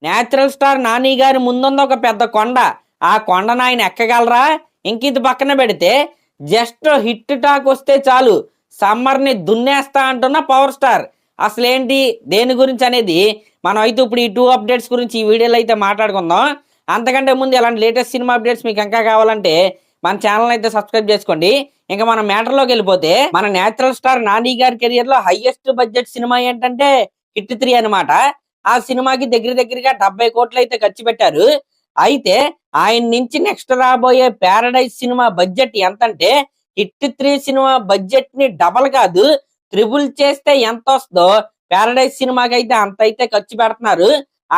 Natural star Nani గారి ముందుంది ఒక పెద్ద కొండ. ఆ కొండను ఆయన ఎక్కగలరా? ఇంక ఇది పక్కన పెడితే జస్ట్ హిట్ టాక్ వస్తే చాలు సమ్మర్ని దున్నేస్తా అంటున్న పవర్ స్టార్. అసలేంటి దేని గురించి అనేది మనం అయితే ఇప్పుడు ఈ 2 అప్డేట్స్ గురించి ఈ వీడియోలో అయితే మాట్లాడుకుందాం. అంతకంటే ముందు ఇలాంటి లేటెస్ట్ సినిమా అప్డేట్స్ మీకు ఇంకా కావాలంటే మన ఛానల్ అయితే సబ్స్క్రైబ్ చేసుకోండి. ఇంకా మనం మ్యాటర్లోకి వెళ్ళిపోతే, మన నేచురల్ స్టార్ నాని గారి కెరియర్ లో హైయెస్ట్ బడ్జెట్ సినిమా ఏంటంటే హిట్ 3 అనమాట. ఆ సినిమాకి దగ్గరగా 70 కోట్లు అయితే ఖర్చు పెట్టారు. అయితే ఆయన నుంచి నెక్స్ట్ రాబోయే ప్యారడైజ్ సినిమా బడ్జెట్ ఎంతంటే హిట్ 3 సినిమా బడ్జెట్ ని డబల్ కాదు త్రిబుల్ చేస్తే ఎంత వస్తుందో ప్యారడైజ్ సినిమాకి అయితే అంత అయితే ఖర్చు పెడుతున్నారు.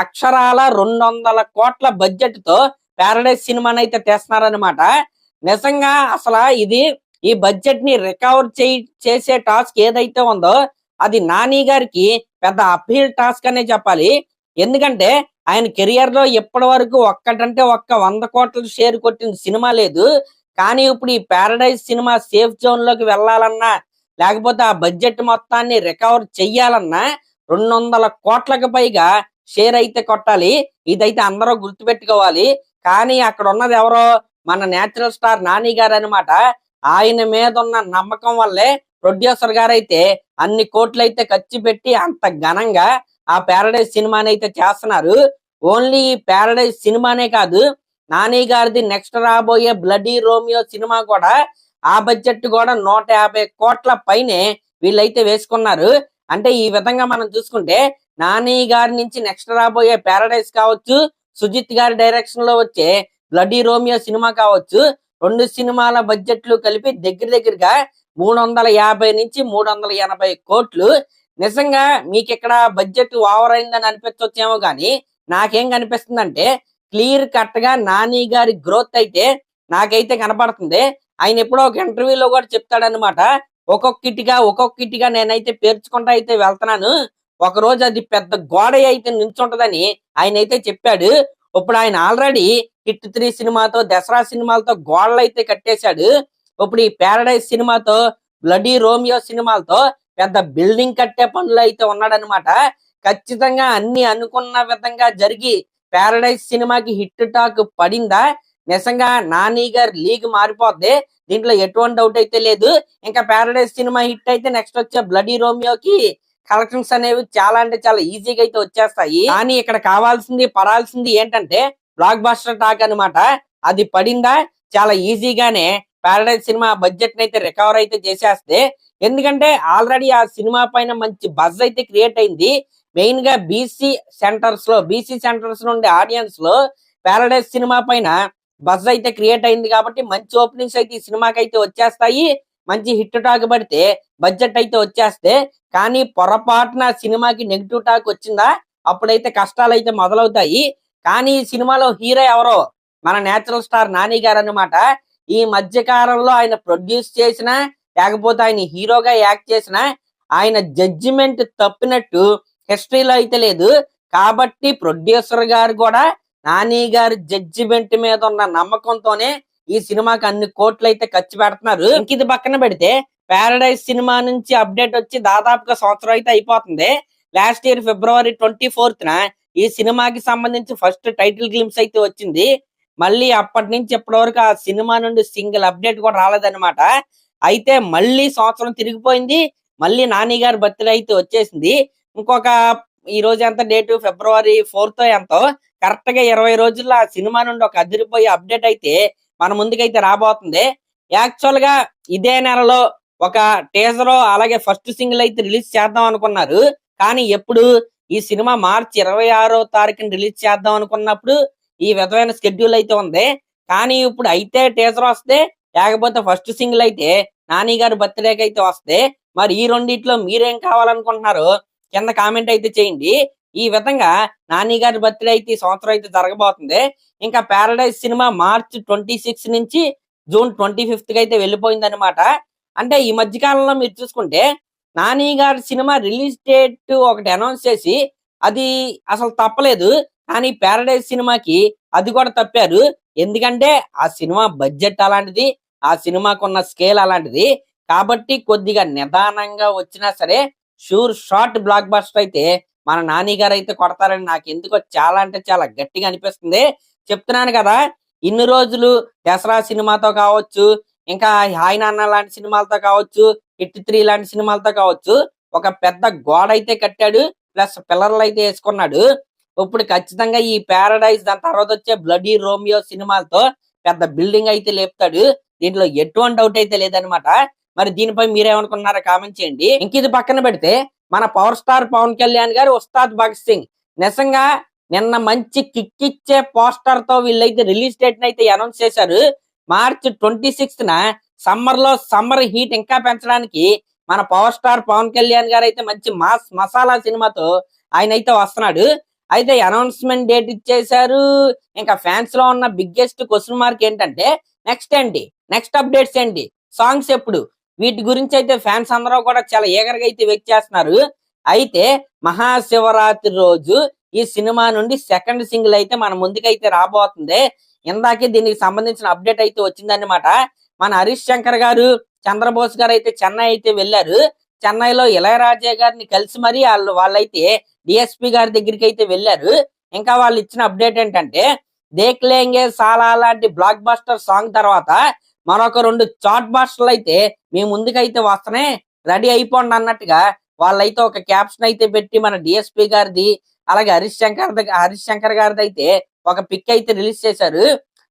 అక్షరాల 200 కోట్ల బడ్జెట్ తో ప్యారడైజ్ సినిమాని అయితే తెస్తున్నారనమాట. నిజంగా అసలు ఈ బడ్జెట్ ని రికవర్ చేసే టాస్క్ ఏదైతే ఉందో అది నాని గారికి పెద్ద అపీల్ టాస్క్ అనే చెప్పాలి. ఎందుకంటే ఆయన కెరియర్ లో ఇప్పటి వరకు ఒక్కటంటే 100 కోట్ల షేర్ కొట్టిన సినిమా లేదు. కానీ ఇప్పుడు ఈ ప్యారడైజ్ సినిమా సేఫ్ జోన్ లోకి వెళ్ళాలన్నా లేకపోతే ఆ బడ్జెట్ మొత్తాన్ని రికవర్ చెయ్యాలన్నా 200 కోట్లకు పైగా షేర్ అయితే కొట్టాలి. ఇదైతే అందరూ గుర్తుపెట్టుకోవాలి. కానీ అక్కడ ఉన్నది ఎవరో మన నేచురల్ స్టార్ నాని గారు అనమాట. ఆయన మీద ఉన్న నమ్మకం వల్లే ప్రొడ్యూసర్ గారు అయితే అన్ని కోట్లు అయితే ఖర్చు పెట్టి అంత ఘనంగా ఆ ప్యారడైజ్ సినిమాని అయితే చేస్తున్నారు. ఓన్లీ ఈ ప్యారడైజ్ సినిమానే కాదు, నాని గారిది నెక్స్ట్ రాబోయే బ్లడీ రోమియో సినిమా కూడా ఆ బడ్జెట్ కూడా 150 కోట్ల పైనే వీళ్ళైతే వేసుకున్నారు. అంటే ఈ విధంగా మనం చూసుకుంటే నాని గారి నుంచి నెక్స్ట్ రాబోయే ప్యారడైజ్ కావచ్చు, సుజిత్ గారి డైరెక్షన్ లో వచ్చే బ్లడీ రోమియో సినిమా కావచ్చు, 2 సినిమాల బడ్జెట్లు కలిపి దగ్గరగా 350 నుంచి 380 కోట్లు. నిజంగా మీకు ఇక్కడ బడ్జెట్ ఓవర్ అయిందని అనిపించవచ్చేమో కానీ నాకేం కనిపిస్తుందంటే క్లియర్ కట్ గా నాని గారి గ్రోత్ అయితే నాకైతే కనపడుతుంది. ఆయన ఎప్పుడో ఒక ఇంటర్వ్యూలో కూడా చెప్తాడనమాట, ఒక్కొక్కటిగా నేనైతే పేర్చుకుంటా అయితే వెళ్తున్నాను, ఒక రోజు అది పెద్ద గోడ అయితే నిల్చుంటదని ఆయన అయితే చెప్పాడు. ఇప్పుడు ఆయన ఆల్రెడీ హిట్ 3 సినిమాతో దసరా సినిమాలతో గోడలు అయితే కట్టేశాడు. ఇప్పుడు ఈ ప్యారడైజ్ సినిమాతో బ్లడీ రోమియో సినిమాలతో పెద్ద బిల్డింగ్ కట్టే పనులు అయితే ఉన్నాడనమాట. ఖచ్చితంగా అన్ని అనుకున్న విధంగా జరిగి ప్యారడైజ్ సినిమాకి హిట్ టాక్ పడిందా? నిజంగా నాని గారి లీగ్ మారిపోద్ది, దీంట్లో ఎటువంటి డౌట్ అయితే లేదు. ఇంకా ప్యారడైజ్ సినిమా హిట్ అయితే నెక్స్ట్ వచ్చే బ్లడీ రోమియోకి కలెక్షన్స్ అనేవి చాలా అంటే చాలా ఈజీగా అయితే వచ్చేస్తాయి. కానీ ఇక్కడ కావాల్సింది పడాల్సింది ఏంటంటే బ్లాక్ బస్టర్ టాక్ అనమాట. అది పడిందా చాలా ఈజీగానే ప్యారడైజ్ సినిమా బడ్జెట్ అయితే రికవర్ అయితే చేసేస్తే. ఎందుకంటే ఆల్రెడీ ఆ సినిమా పైన మంచి బజ్ అయితే క్రియేట్ అయింది. మెయిన్ గా బీసీ సెంటర్స్ నుండి ఆడియన్స్ లో ప్యారడైజ్ సినిమా పైన బజ్ అయితే క్రియేట్ అయింది కాబట్టి మంచి ఓపెనింగ్స్ అయితే ఈ సినిమాకి అయితే వచ్చేస్తాయి. మంచి హిట్ టాక్ పడితే బడ్జెట్ అయితే వచ్చేస్తే. కానీ పొరపాటున సినిమాకి నెగిటివ్ టాక్ వచ్చిందా అప్పుడైతే కష్టాలు అయితే మొదలవుతాయి. కానీ ఈ సినిమాలో హీరో ఎవరో మన నేచురల్ స్టార్ నాని గారు అనమాట. ఈ మధ్య కాలంలో ఆయన ప్రొడ్యూస్ చేసిన లేకపోతే ఆయన హీరోగా యాక్ట్ చేసిన ఆయన జడ్జిమెంట్ తప్పినట్టు హిస్టరీలో అయితే లేదు. కాబట్టి ప్రొడ్యూసర్ గారు కూడా నాని గారి జడ్జిమెంట్ మీద ఉన్న నమ్మకంతోనే ఈ సినిమాకి అన్ని కోట్లు అయితే ఖర్చు పెడుతున్నారు. ఇంక ఇది పక్కన పెడితే ప్యారడైజ్ సినిమా నుంచి అప్డేట్ వచ్చి దాదాపుగా సంవత్సరం అయితే అయిపోతుంది. లాస్ట్ ఇయర్ February 24న ఈ సినిమాకి సంబంధించి ఫస్ట్ టైటిల్ గ్లింప్స్ అయితే వచ్చింది. మళ్ళీ అప్పటి నుంచి ఇప్పటి వరకు ఆ సినిమా నుండి సింగిల్ అప్డేట్ కూడా రాలేదన్నమాట. అయితే మళ్ళీ సంవత్సరం తిరిగిపోయింది, మళ్ళీ నాని గారి బర్త్డే అయితే వచ్చేసింది. ఇంకొక ఈ రోజు ఎంత డేటు February 4th ఎంతో కరెక్ట్ గా 20 రోజుల్లో ఆ సినిమా నుండి ఒక అదిరిపోయే అప్డేట్ అయితే మన ముందుకైతే రాబోతుంది. యాక్చువల్ గా ఇదే నెలలో ఒక టీజర్ అలాగే ఫస్ట్ సింగిల్ అయితే రిలీజ్ చేద్దాం అనుకున్నారు. కానీ ఎప్పుడు ఈ సినిమా March 26వ తారీఖున రిలీజ్ చేద్దాం అనుకున్నప్పుడు ఈ విధమైన స్కెడ్యూల్ అయితే ఉంది. కానీ ఇప్పుడు అయితే టీజర్ వస్తే లేకపోతే ఫస్ట్ సింగిల్ అయితే నాని గారి బర్త్డేకి అయితే వస్తే, మరి ఈ రెండిట్లో మీరేం కావాలనుకుంటున్నారు కింద కామెంట్ అయితే చేయండి. ఈ విధంగా నాని గారి బర్త్డే అయితే ఈ సంవత్సరం అయితే జరగబోతుంది. ఇంకా ప్యారడైజ్ సినిమా March 26 నుంచి June 25కి అయితే వెళ్ళిపోయింది అనమాట. అంటే ఈ మధ్య కాలంలో మీరు చూసుకుంటే నాని గారి సినిమా రిలీజ్ డేట్ ఒకటి అనౌన్స్ చేసి అది అసలు తప్పలేదు. కానీ ప్యారడైజ్ సినిమాకి అది కూడా తప్పారు. ఎందుకంటే ఆ సినిమా బడ్జెట్ అలాంటిది, ఆ సినిమాకు ఉన్న స్కేల్ అలాంటిది. కాబట్టి కొద్దిగా నిదానంగా వచ్చినా సరే షూర్ షార్ట్ బ్లాక్ బస్టర్ అయితే మన నాని గారు అయితే కొడతారని నాకు ఎందుకో చాలా అంటే చాలా గట్టిగా అనిపిస్తుంది. చెప్తున్నాను కదా, ఇన్ని రోజులు దసరా సినిమాతో కావచ్చు, ఇంకా హాయ్ నాన్న లాంటి సినిమాలతో కావచ్చు, హిట్ 3 లాంటి సినిమాలతో కావచ్చు, ఒక పెద్ద గోడ అయితే కట్టాడు, ప్లస్ పిల్లర్లు అయితే వేసుకున్నాడు. ఇప్పుడు ఖచ్చితంగా ఈ పారడైజ్ దాని తర్వాత వచ్చే బ్లడీ రోమియో సినిమాలతో పెద్ద బిల్డింగ్ అయితే లేపుతాడు. దీంట్లో ఎటువంటి డౌట్ అయితే లేదనమాట. మరి దీనిపై మీరేమనుకున్నారో కామెంట్ చేయండి. ఇంక ఇది పక్కన పెడితే మన పవర్ స్టార్ పవన్ కళ్యాణ్ గారు ఉస్తాద్ భగత్ సింగ్ నిజంగా నిన్న మంచి కిక్ ఇచ్చే పోస్టర్ తో వీళ్ళైతే రిలీజ్ డేట్ అయితే అనౌన్స్ చేశారు. మార్చి 26న సమ్మర్ లో సమ్మర్ హీట్ ఇంకా పెంచడానికి మన పవర్ స్టార్ పవన్ కళ్యాణ్ గారు అయితే మంచి మాస్ మసాలా సినిమాతో ఆయన అయితే వస్తున్నాడు. అయితే అనౌన్స్మెంట్ డేట్ ఇచ్చేశారు. ఇంకా ఫ్యాన్స్ లో ఉన్న బిగ్గెస్ట్ క్వశ్చన్ మార్క్ ఏంటంటే నెక్స్ట్ ఏంటి, నెక్స్ట్ అప్డేట్స్ ఏంటి, సాంగ్స్ ఎప్పుడు, వీటి గురించి అయితే ఫ్యాన్స్ అందరూ కూడా చాలా ఏగర్గా అయితే వెయిట్ చేస్తున్నారు. అయితే మహాశివరాత్రి రోజు ఈ సినిమా నుండి సెకండ్ సింగిల్ అయితే మన ముందుకైతే రాబోతుంది. ఇందాకే దీనికి సంబంధించిన అప్డేట్ అయితే వచ్చిందన్నమాట. మన హరీష్ శంకర్ గారు, చంద్రబోస్ గారు అయితే చెన్నై అయితే వెళ్ళారు. చెన్నైలో ఇళయరాజా గారిని కలిసి మరి వాళ్ళైతే డిఎస్పి గారి దగ్గరికి అయితే వెళ్ళారు. ఇంకా వాళ్ళు ఇచ్చిన అప్డేట్ ఏంటంటే దేఖ్లేంగే సాలా లాంటి బ్లాక్ బస్టర్ సాంగ్ తర్వాత మరొక 2 చాట్ బస్టర్లు అయితే మీ ముందుకైతే వస్తనే రెడీ అయిపోండి అన్నట్టుగా వాళ్ళైతే ఒక క్యాప్షన్ అయితే పెట్టి మన డిఎస్పి గారిది అలాగే హరీష్ శంకర్ గారిది అయితే ఒక పిక్ అయితే రిలీజ్ చేశారు.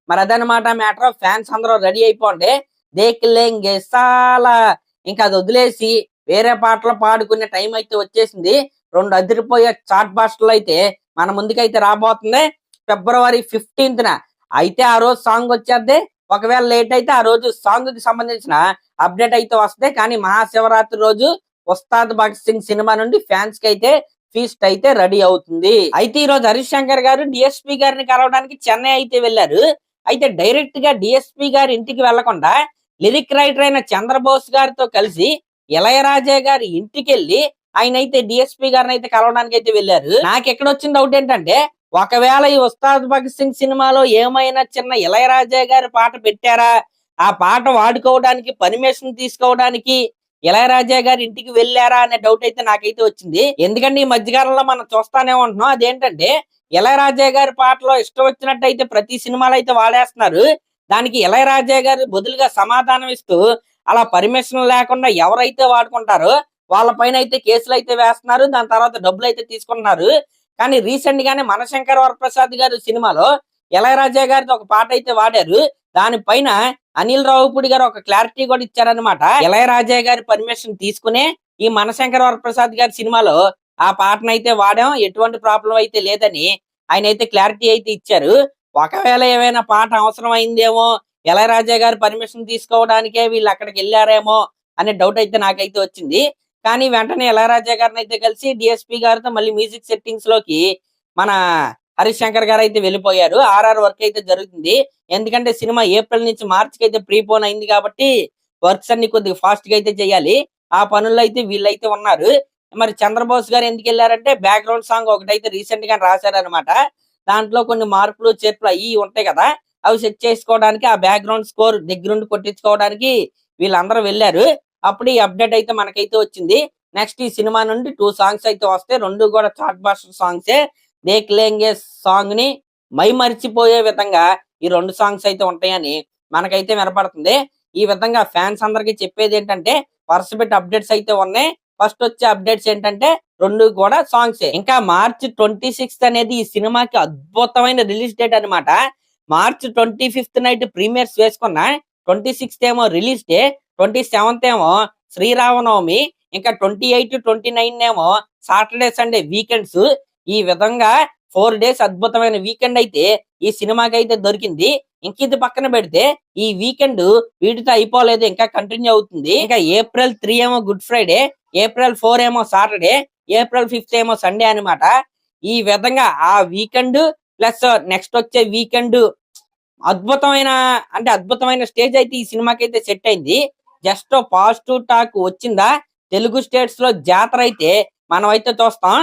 మరి అదనమాట మ్యాటర్. ఫ్యాన్స్ అందరూ రెడీ అయిపోండి, దేఖ్లేంగే సాలా. ఇంకా అది వదిలేసి వేరే పాటలు పాడుకునే టైం అయితే వచ్చేసింది. 2 అదిరిపోయే చాట్ బస్టర్లు అయితే మన ముందుకైతే రాబోతుంది ఫిబ్రవరి 15న. అయితే ఆ రోజు సాంగ్ వచ్చేద్ది. ఒకవేళ లేట్ అయితే ఆ రోజు సాంగ్ కి సంబంధించిన అప్డేట్ అయితే వస్తుంది. కానీ మహాశివరాత్రి రోజు ఉస్తాద్ భగత్ సింగ్ సినిమా నుండి ఫ్యాన్స్ కి అయితే ఫీస్ట్ అయితే రెడీ అవుతుంది. అయితే ఈ రోజు హరీష్ శంకర్ గారు డిఎస్పి గారిని కలవడానికి చెన్నై అయితే వెళ్ళారు. అయితే డైరెక్ట్ గా డిఎస్పి గారి ఇంటికి వెళ్లకుండా లిరిక్ రైటర్ అయిన చంద్రబోస్ గారితో కలిసి ఇళయరాజా గారి ఇంటికి వెళ్ళి ఆయన అయితే డిఎస్పి గారిని అయితే కలవడానికి అయితే వెళ్ళారు. నాకు ఎక్కడ వచ్చిన డౌట్ ఏంటంటే ఒకవేళ ఈ ఉస్తాద్ భగత్ సింగ్ సినిమాలో ఏమైనా చిన్న ఇళయరాజా గారి పాట పెట్టారా, ఆ పాట వాడుకోవడానికి పర్మిషన్ తీసుకోవడానికి ఇళయరాజా గారి ఇంటికి వెళ్ళారా అనే డౌట్ అయితే నాకైతే వచ్చింది. ఎందుకంటే ఈ మధ్యకాలంలో మనం చూస్తానే ఉంటున్నాం. అదేంటంటే ఇళయరాజా గారి పాటలో ఇష్టం వచ్చినట్టు అయితే ప్రతి సినిమాలో అయితే వాడేస్తున్నారు. దానికి ఇళయరాజా గారు బదులుగా సమాధానం ఇస్తూ అలా పర్మిషన్ లేకుండా ఎవరైతే వాడుకుంటారో వాళ్ళ పైన అయితే కేసులు అయితే వేస్తున్నారు. దాని తర్వాత డబ్బులు అయితే తీసుకుంటున్నారు. కానీ రీసెంట్ గానే మనశంకర్ వరప్రసాద్ గారు సినిమాలో ఇళయరాజా గారితో ఒక పాట అయితే వాడారు. దానిపైన అనిల్ రావుపూడి గారు ఒక క్లారిటీ కూడా ఇచ్చారనమాట. ఇళయరాజా గారి పర్మిషన్ తీసుకునే ఈ మనశంకర్ వరప్రసాద్ గారి సినిమాలో ఆ పాటను అయితే వాడాం, ఎటువంటి ప్రాబ్లం అయితే లేదని ఆయన అయితే క్లారిటీ అయితే ఇచ్చారు. ఒకవేళ ఏమైనా పాట అవసరం అయిందేమో, ఇళయరాజా గారి పర్మిషన్ తీసుకోవడానికే వీళ్ళు అక్కడికి వెళ్ళారేమో అనే డౌట్ అయితే నాకైతే వచ్చింది. కానీ వెంటనే ఇళయరాజా గారిని అయితే కలిసి డిఎస్పి గారితో మళ్ళీ మ్యూజిక్ సెట్టింగ్స్ లోకి మన హరీష్ శంకర్ గారు అయితే వెళ్ళిపోయారు. ఆర్ఆర్ వర్క్ అయితే జరుగుతుంది. ఎందుకంటే సినిమా ఏప్రిల్ నుంచి మార్చికి అయితే ప్రీపోన్ అయింది కాబట్టి వర్క్స్ అన్ని కొద్దిగా ఫాస్ట్ గా అయితే చేయాలి. ఆ పనుల్లో అయితే వీళ్ళైతే ఉన్నారు. మరి చంద్రబోస్ గారు ఎందుకు వెళ్ళారంటే బ్యాక్గ్రౌండ్ సాంగ్ ఒకటైతే రీసెంట్ గా రాశారనమాట. దాంట్లో కొన్ని మార్పులు చేర్పులు అవి ఉంటాయి కదా, అవి సెట్ చేసుకోవడానికి ఆ బ్యాక్గ్రౌండ్ స్కోర్ దగ్గరుండి కొట్టించుకోవడానికి వీళ్ళందరూ వెళ్ళారు. అప్పుడు ఈ అప్డేట్ అయితే మనకైతే వచ్చింది. నెక్స్ట్ ఈ సినిమా నుండి 2 సాంగ్స్ అయితే వస్తాయి. 2 కూడా చాట్ బస్టర్ సాంగ్సే. దేఖ్లేంగే సాంగ్ ని మరిచిపోయే విధంగా ఈ 2 సాంగ్స్ అయితే ఉంటాయని మనకైతే వినపడుతుంది. ఈ విధంగా ఫ్యాన్స్ అందరికి చెప్పేది ఏంటంటే వరుస పెట్టి అప్డేట్స్ అయితే ఉన్నాయి. ఫస్ట్ వచ్చే అప్డేట్స్ ఏంటంటే 2 కూడా సాంగ్సే. ఇంకా మార్చి 26th అనేది ఈ సినిమాకి అద్భుతమైన రిలీజ్ డేట్ అనమాట. మార్చి 25th నైట్ ప్రీమియర్స్ వేసుకున్న 26th ఏమో రిలీజ్ డే, 27th ఏమో శ్రీరామనవమి, ఇంకా 28, 29 ఏమో సాటర్డే సండే వీకెండ్స్. ఈ విధంగా 4 days అద్భుతమైన వీకెండ్ అయితే ఈ సినిమాకి అయితే దొరికింది. ఇంక ఇది పక్కన పెడితే ఈ వీకెండ్ వీటితో అయిపోలేదు, ఇంకా కంటిన్యూ అవుతుంది. ఇంకా ఏప్రిల్ 3 ఏమో గుడ్ ఫ్రైడే, ఏప్రిల్ 4 ఏమో సాటర్డే, ఏప్రిల్ 5th ఏమో సండే అనమాట. ఈ విధంగా ఆ వీకెండ్ ప్లస్ నెక్స్ట్ వచ్చే వీకెండ్ అద్భుతమైన స్టేజ్ అయితే ఈ సినిమాకి అయితే సెట్ అయింది. జస్ట్ పాజిటివ్ టాక్ వచ్చిందా, తెలుగు స్టేట్స్ లో జాతర అయితే మనం అయితే చూస్తాం.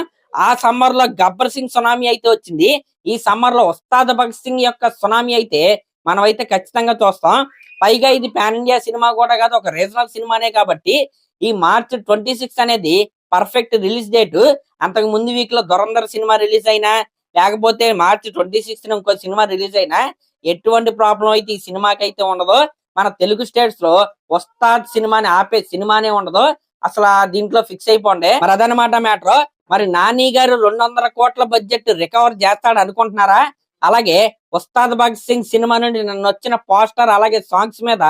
ఆ సమ్మర్ లో గబ్బర్ సింగ్ సునామీ అయితే వచ్చింది. ఈ సమ్మర్ లో ఉస్తాద్ భగత్ సింగ్ యొక్క సునామీ అయితే మనం అయితే ఖచ్చితంగా చూస్తాం. పైగా ఇది పాన్ ఇండియా సినిమా కూడా కాదు, ఒక రీజనల్ సినిమానే కాబట్టి ఈ మార్చి 26 అనేది పర్ఫెక్ట్ రిలీజ్ డేట్. అంతకు ముందు వీక్ లో దురంధర్ సినిమా రిలీజ్ అయినా, లేకపోతే మార్చి 26న ఇంకో సినిమా రిలీజ్ అయినా ఎటువంటి ప్రాబ్లం అయితే ఈ సినిమాకి అయితే ఉండదో, మన తెలుగు స్టేట్స్ లో ఉస్తాద్ సినిమాని ఆపే సినిమానే ఉండదు. అసలు దీంట్లో ఫిక్స్ అయిపోండి. మరి అదనమాట మ్యాటర్. మరి నాని గారు 200 కోట్ల బడ్జెట్ రికవర్ చేస్తాడు అనుకుంటున్నారా? అలాగే ఉస్తాద్ భగత్ సింగ్ సినిమా నుండి నన్ను వచ్చిన పోస్టర్ అలాగే సాంగ్స్ మీద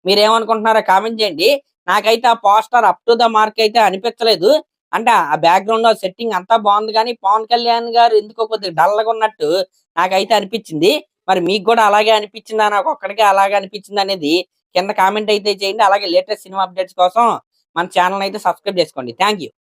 మీరేమనుకుంటున్నారో కామెంట్ చేయండి. నాకైతే ఆ poster up to the mark అయితే అనిపించలేదు. అంటే ఆ బ్యాక్గ్రౌండ్ సెట్టింగ్ అంతా బాగుంది, కానీ పవన్ కళ్యాణ్ గారు ఎందుకో కొద్దిగా డల్గా ఉన్నట్టు నాకైతే అనిపించింది. మరి మీకు కూడా అలాగే అనిపించిందా, నాకు ఒక్కడికే అలాగే అనిపించింది అనేది కింద కామెంట్ అయితే చేయండి. అలాగే లేటెస్ట్ సినిమా అప్డేట్స్ కోసం మన ఛానల్ అయితే సబ్స్క్రైబ్ చేసుకోండి. Thank you.